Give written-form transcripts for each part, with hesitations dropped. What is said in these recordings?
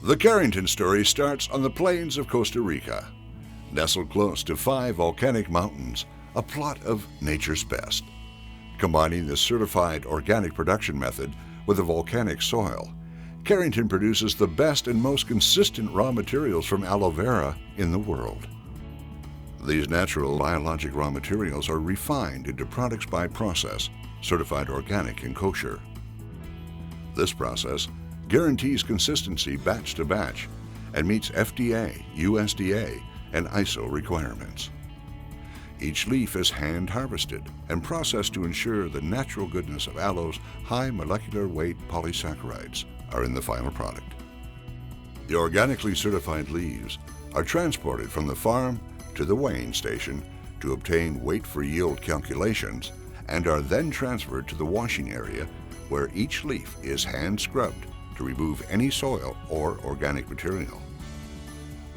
The Carrington story starts on the plains of Costa Rica. Nestled close to 5 volcanic mountains, a plot of nature's best. Combining the certified organic production method with the volcanic soil, Carrington produces the best and most consistent raw materials from aloe vera in the world. These natural biologic raw materials are refined into products by process, certified organic and kosher. This process guarantees consistency batch to batch and meets FDA, USDA, and ISO requirements. Each leaf is hand harvested and processed to ensure the natural goodness of aloe's high molecular weight polysaccharides are in the final product. The organically certified leaves are transported from the farm to the weighing station to obtain weight for yield calculations and are then transferred to the washing area where each leaf is hand scrubbed to remove any soil or organic material.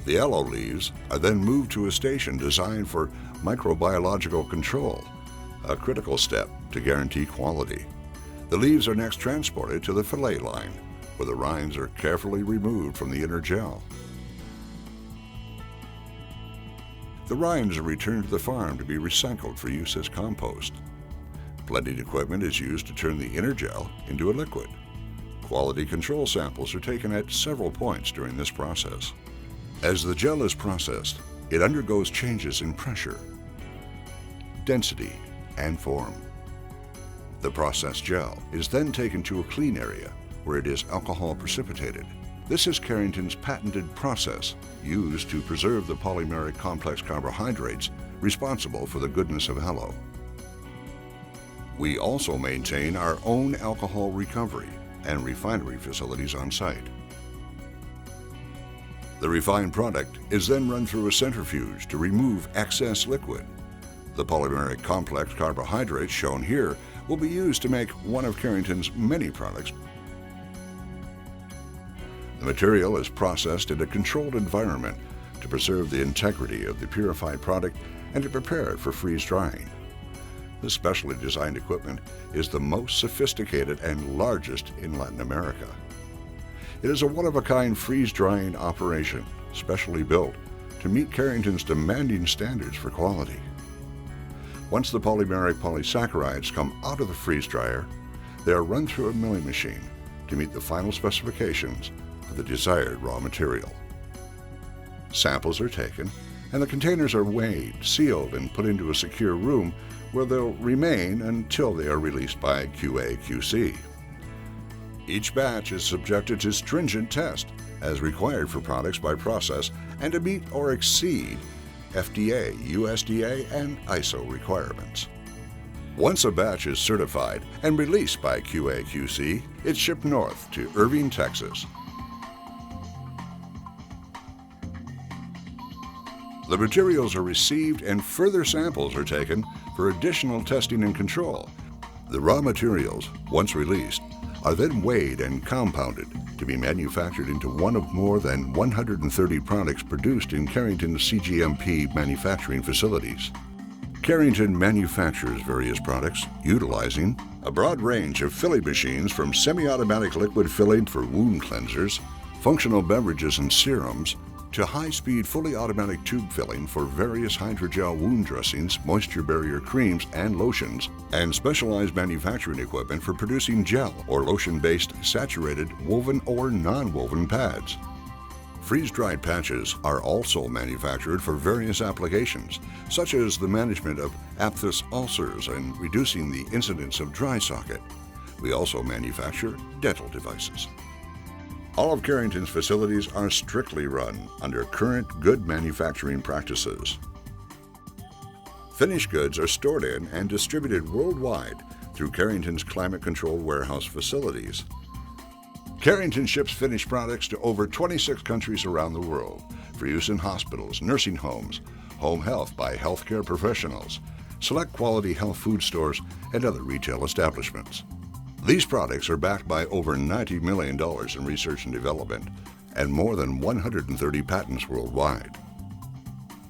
The aloe leaves are then moved to a station designed for microbiological control, a critical step to guarantee quality. The leaves are next transported to the fillet line, where the rinds are carefully removed from the inner gel. The rinds are returned to the farm to be recycled for use as compost. Blending equipment is used to turn the inner gel into a liquid. Quality control samples are taken at several points during this process. As the gel is processed, it undergoes changes in pressure, density, and form. The processed gel is then taken to a clean area where it is alcohol precipitated. This is Carrington's patented process used to preserve the polymeric complex carbohydrates responsible for the goodness of aloe. We also maintain our own alcohol recovery and refinery facilities on site. The refined product is then run through a centrifuge to remove excess liquid. The polymeric complex carbohydrates shown here will be used to make one of Carrington's many products. The material is processed in a controlled environment to preserve the integrity of the purified product and to prepare it for freeze drying. This specially designed equipment is the most sophisticated and largest in Latin America. It is a one-of-a-kind freeze-drying operation, specially built to meet Carrington's demanding standards for quality. Once the polymeric polysaccharides come out of the freeze dryer, they are run through a milling machine to meet the final specifications of the desired raw material. Samples are taken, and the containers are weighed, sealed, and put into a secure room where they'll remain until they are released by QA/QC. Each batch is subjected to stringent tests as required for products by process and to meet or exceed FDA, USDA, and ISO requirements. Once a batch is certified and released by QA/QC, it's shipped north to Irving, Texas. The materials are received and further samples are taken for additional testing and control. The raw materials, once released, are then weighed and compounded to be manufactured into one of more than 130 products produced in Carrington's CGMP manufacturing facilities. Carrington manufactures various products utilizing a broad range of filling machines from semi-automatic liquid filling for wound cleansers, functional beverages and serums, to high-speed fully automatic tube filling for various hydrogel wound dressings, moisture barrier creams and lotions, and specialized manufacturing equipment for producing gel or lotion-based saturated woven or non-woven pads. Freeze-dried patches are also manufactured for various applications, such as the management of aphthous ulcers and reducing the incidence of dry socket. We also manufacture dental devices. All of Carrington's facilities are strictly run under current good manufacturing practices. Finished goods are stored in and distributed worldwide through Carrington's climate-controlled warehouse facilities. Carrington ships finished products to over 26 countries around the world for use in hospitals, nursing homes, home health by healthcare professionals, select quality health food stores, and other retail establishments. These products are backed by over $90 million in research and development and more than 130 patents worldwide.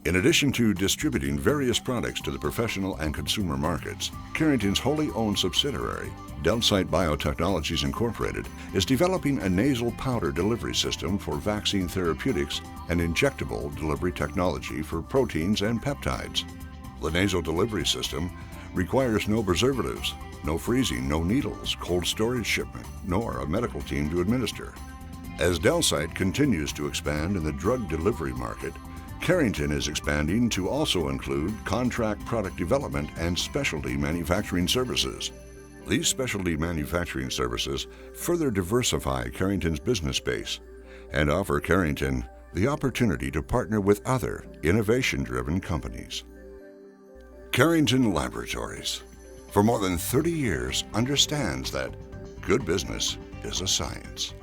In addition to distributing various products to the professional and consumer markets, Carrington's wholly owned subsidiary, Delsight Biotechnologies Incorporated, is developing a nasal powder delivery system for vaccine therapeutics and injectable delivery technology for proteins and peptides. The nasal delivery system requires no preservatives, no freezing, no needles, cold storage shipment, nor a medical team to administer. As Delsight continues to expand in the drug delivery market, Carrington is expanding to also include contract product development and specialty manufacturing services. These specialty manufacturing services further diversify Carrington's business base and offer Carrington the opportunity to partner with other innovation-driven companies. Carrington Laboratories, for more than 30 years, understands that good business is a science.